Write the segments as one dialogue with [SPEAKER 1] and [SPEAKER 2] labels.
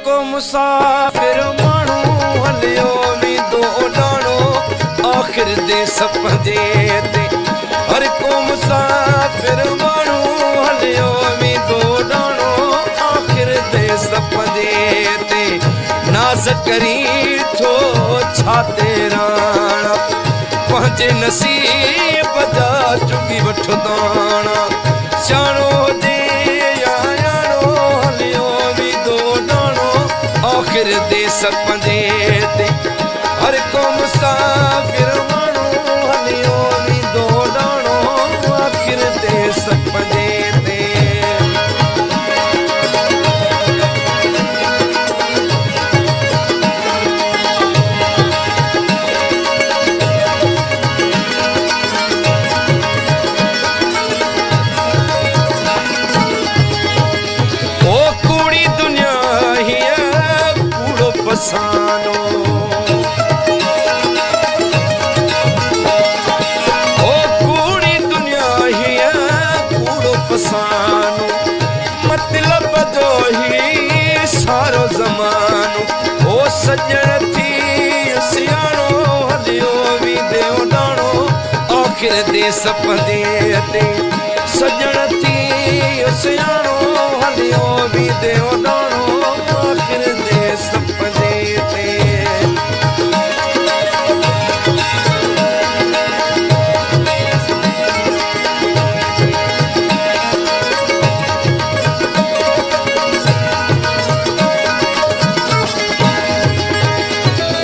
[SPEAKER 1] को मुसाफिर मानू हलियो भी दो डाणो आखिर दे सपने ते। हर को मुसाफिर मानू हलियो भी दो डाणो आखिर दे सपने ते। नाज करी थो छाते राणा पंहिंजे नसीब जा चुगी वठो दाणा। सियाणो दे आखिर दे सपने ते। हर को मुसाफिर मानू हलियो भी दो डाणो आखिर दे सपने ते। ओ कुड़ी दुनिया ही फसानो ओ कूड़ी दुनिया ही कूड़ो फसानो मतलब जो ही सारो जमानो। ओ सजण थी सियाणो हलियो भी देव डाणो आखिर दे सपने ते। सजण थी सियाणो हलियो भी देव डाणो आखिर दे सपने ते।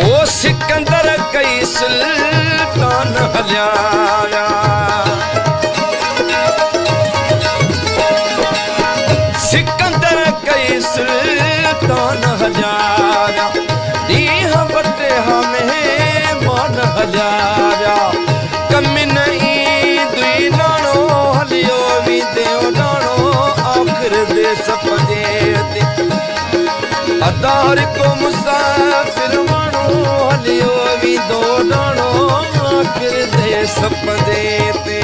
[SPEAKER 1] ओ सिकंदर कई सुल्तान हलिया सिकंदर कई सुल्तान हजारा दीह बटे हमें मान हजारा। कम नहीं दुई डाणो हलियो भी देव डाणो आखिर दे सपने ते। अदार को मुसाफिर मानू हलियो भी दो डाणो आखिर दे सपने ते।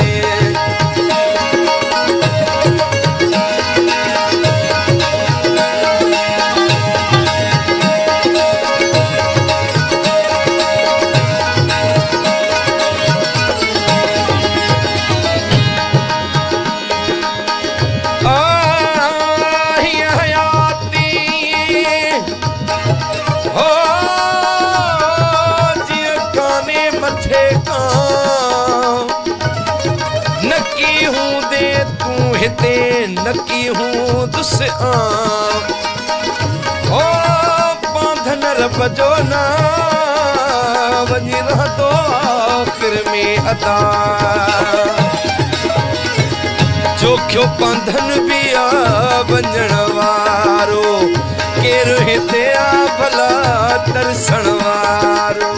[SPEAKER 1] नकी हूँ दे तू हिते नकी हूँ दुस ओ बांधन रब जो ना वञी रहंदो आखिर में अदा। जोखियो बांधन भी आ वञण वारो केरु हिते आ भला दर्शन वारो।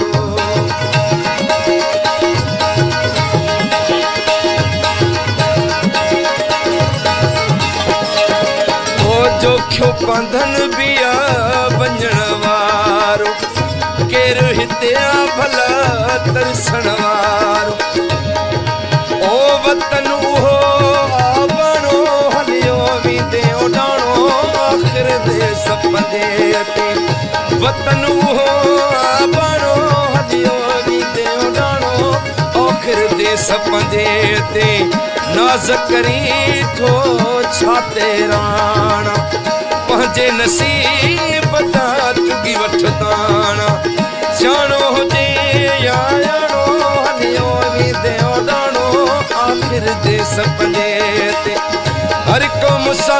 [SPEAKER 1] जोखियो बांधन भी आ वञण वारो केरु हिते आ भला दर्शन वारो। ओ वतन उहो आवणो हलियो भी देव डाणो आखिर दे सपने ते। वतन उहो आवणो हलियो भी देव डाणो आखिर दे सपने ते। नाज करी थो छाते राणा पंहिंजे नसीब जा चुगी वठो दाणा। सियाणो हुजे या याणो हलियो भी देव डाणो आखिर दे सपने ते। हर को मुसा